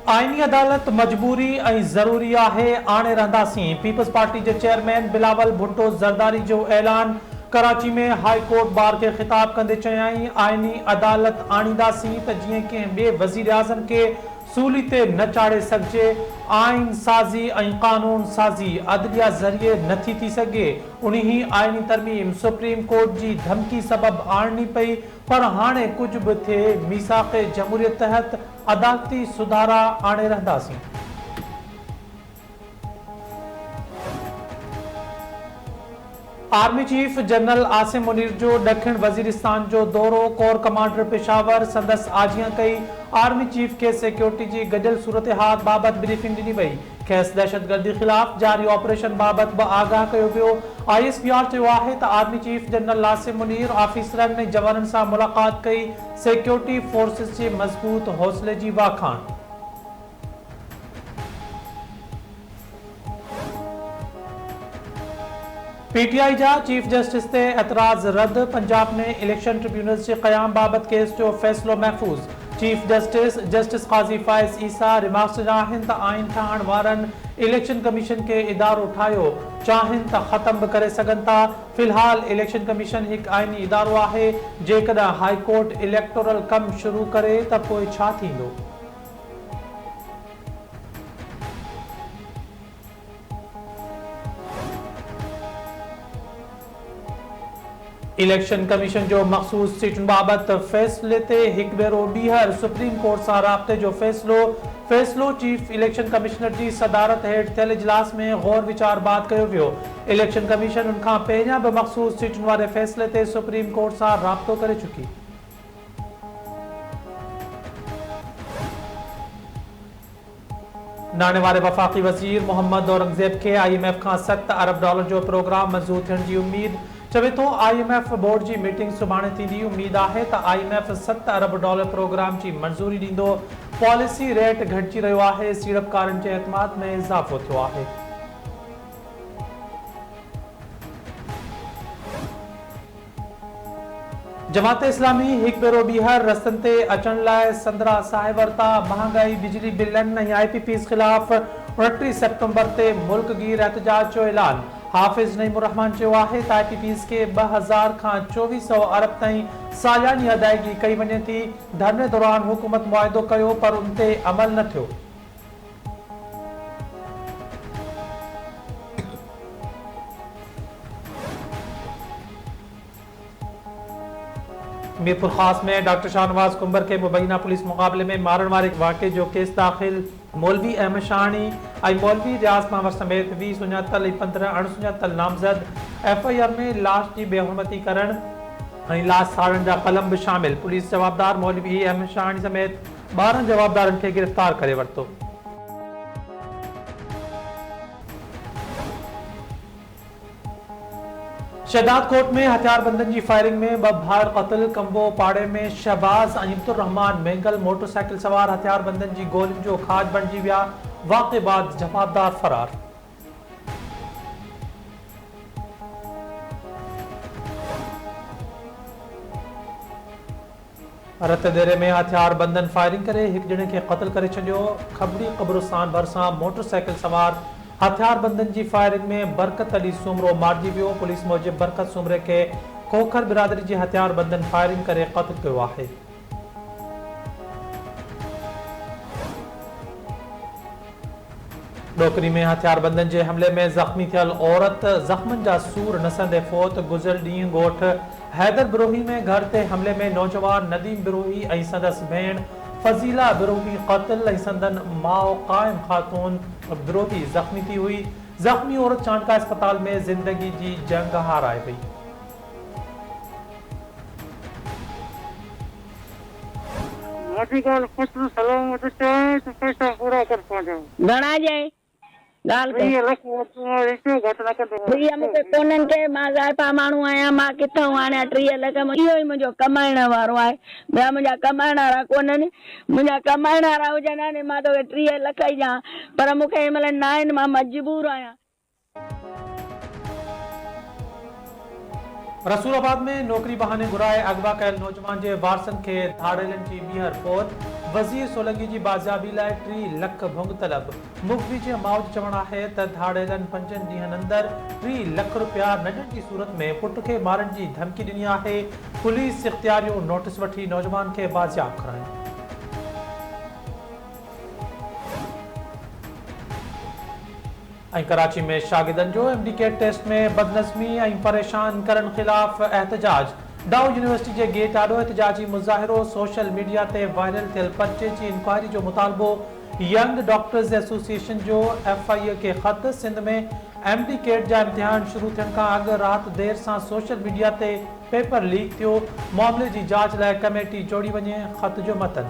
आईनी अदालत मजबूरी ऐं ज़रूरी आहे, आणे रहंदासीं। पीपल्स पार्टी जे चेयरमैन बिलावल भुट्टो ज़रदारी जो ऐलान। कराची में हाई कोर्ट बार के खिताब कंदे चयाईं, आईनी अदालत आणींदासीं त जीअं कंहिं ॿिए वज़ीर आज़म खे सूली ते न चाढ़े सघिजे। आइन साज़ी ऐं क़ानून साज़ी अदलिया ज़रिए नथी थी सघे। उन्ही आईनी तरमीम सुप्रीम कोर्ट जी धमकी सबबि आणनी पई, पर हाणे कुझु बि थिए, मीसाक़े जमहूरियत तहत अदालती सुधारा आणे रहंदासीं। Army chief general Asim Munir जो ॾखिण वज़ीरिस्तान जो दौरो। कोर कमांडर पेशावर संदसि आजियां कई। आर्मी चीफ खे सिक्योरिटी जी गडियल सूरत हाल बाबति ब्रीफिंग ॾिनी वई। खेसि दहशतगर्दी ख़िलाफ़ जारी ऑपरेशन बाबति बि आगाह कयो वियो। ISPR चयो आहे त army chief general Asim Munir ऑफिसरनि ऐं जवाननि सां मुलाक़ात कई। सिक्योरिटी फोर्सिस जे मज़बूत हौसले जी वाखाण। PTI जा चीफ जस्टिस ते एतराज़ रद्द। पंजाब में इलेक्शन ट्रिब्यूनल्स जे क़याम बाबति केस जो फ़ैसिलो महफ़ूज़। चीफ जस्टिस क़ाज़ी फ़ाइज़ ईसा रिमार्क्स ॾिना आहिनि त आइन ठाहिण वारनि इलेक्शन कमीशन खे इदारो ठाहियो, चाहिनि त ख़तम बि करे सघनि था। फ़िलहाल इलेक्शन कमीशन हिकु आइनी इदारो आहे। जेकॾहिं हाई कोर्ट इलेक्टोरल कमु शुरू करे त पोइ छा थींदो? इलेक्शन कमीशन जो मखसूस सीटुनि बाबति फ़ैसिले ते हिकु भेरो ॿीहर सुप्रीम कोर्ट सां राब्ते जो फ़ैसिलो चीफ इलेक्शन कमिश्नर जी सदारत हेठि थियल इजलास में गौर वीचार बाद कयो वियो। इलेक्शन कमीशन उन खां पहिरियां बि मखसूस सीटुनि वारे फ़ैसिले ते सुप्रीम कोर्ट सां राब्तो करे चुकी। नाणे वारे वफ़ाक़ी वज़ीर मोहम्मद औरंगज़ेब खे IMF खां $7 अरब जो प्रोग्राम मंज़ूर थियण जी उम्मीद। चवे थो IMF बोर्ड जी मीटिंग सुभाणे थींदी। उम्मीद आहे त IMF $7 अरब प्रोग्राम जी मंज़ूरी ॾींदो। पॉलिसी रेट घटिजी रहियो आहे। सीड़पकारनि जे एतमाद में इज़ाफ़ो थियो आहे। जमात इस्लामी हिकु भेरो ॿीहर रस्तनि ते अचण लाइ संदरा साहे वरिता। महांगाई, बिजली बिलनि ऐं IPPs ख़िलाफ़ 29 सेप्टेंबर ते मुल्क गीर एहतजाज जो ऐलान। हाफ़िज़ नईमुर रहमान चयो आहे त IPPs खे 2000 खां 2400 अरब ताईं सालियानी अदायगी कई वञे थी। धरने दौरान हुकूमत मुआहिदो कयो, पर उन ते अमल न थियो। मीरपुर खास में डॉक्टर शाहनवाज कुंबर के मुबैना पुलिस मुकाबले में मारण वारे वाक़े जो केस दाख़िल। मौलवी अहमद शाहनी ऐं मौलवी रियाज़ मांवर समेत 20 सुञातल ऐं 15 अणसुञातल नामज़द। FIR में लाश जी बेहुरमती करण ऐं लाश साड़ण जा कलम बि शामिल। पुलिस जवाबदार मौलवी अहमद शाहनी समेत 12 जवाबदारनि खे गिरफ़्तार करे वरितो। शहदाद कोट में हथियारबंदनि जी फायरिंग में 2 भाइर क़त्ल। कंबो पाड़े में शहबाज ऐं अब्दुर्रहमान मेंगल मोटरसाइकिल सवार हथियारबंदनि जी गोलियुनि जो खाज बणिजी विया। वाक़े बाद जवाबदार फरार। रत देरे में हथियारबंदनि फायरिंग करे हिकु ॼणे खे क़त्ल करे छॾियो। खबड़ी क़ब्रिस्तान भरिसां मोटरसाइकिल सवार हथियारबंदनि जी फायरिंग में बरकत अली सुमरो मारिजी वियो। पुलिस मूजिबि बरकत सुमरे खे खोखर बिरादरी जी हथियारबंदनि फायरिंग करे क़त्ल कयो आहे। डोकरी में हथियारबंदनि जे हमले में ज़ख़्मी थियल औरत ज़ख़्मनि जा सूर नसंदे फौत। गुज़िरियल ॾींहुं ॻोठ हैदर बिरोही में घर ते हमले में नौजवान नदीम बिरोही ऐं संदसि भेण फज़ीला बिरोही क़त्ल ऐं संदन माउ क़ाइम ख़ातून बिरोही ज़ख़्मी थी हुई। ज़ख़्मी औरत चांडका अस्पताल में ज़िंदगी जी जंग हाराए वई। घणा जाए गाल के मूंखे कोन्हनि के मां ज़ाइफ़ा माण्हू आहियां। मां किथां हाणे 30 लख इहो ई मुंहिंजो कमाइण वारो आहे। ॿिया मुंहिंजा कमाइण वारा कोन्हनि। मुंहिंजा कमाइण वारा हुजनि हाणे मां तोखे 30 लख ई ॾियां, पर मूंखे हिन महिल न आहिनि। मां मजबूर आहियां। रसूलाबाद में नौकरी बहाने घुराए अगवा कयल नौजवान जे वारसनि खे धाड़ेलनि जी ॿीहर फौत। वज़ीर सोलंकी जी बाज़ियाबी लाइ 3 लख भुंग तलब। मुखबी जे माउ जो चवणु आहे त धाड़ेलनि 5 ॾींहनि अंदरि 3 लख रुपया नंढनि जी सूरत में पुट खे मारण जी धमकी ॾिनी आहे। पुलिस इख़्तियारियो नोटिस वठी नौजवान खे बाज़ियाब करायो। कराची में शागिर्दनि जो एमडीके टेस्ट में बदनज़मी ऐं परेशान करण ख़िलाफ़ एहतजाज। डाउ यूनिवर्सिटी जे गेट आॾो एहतजाजी मुज़ाहिरो। सोशल मीडिया ते वायरल थियल पर्चे जी इंक्वायरी जो मुतालबो। यंग डॉक्टर्स एसोसिएशन जो FIA खे ख़त। सिंध में एमडीके जा इम्तिहान शुरू थियण खां अॻु राति देर सां सोशल मीडिया ते पेपर लीक थियो। मामले जी जांच लाइ कमेटी जोड़ी वञे। ख़त जो मतन।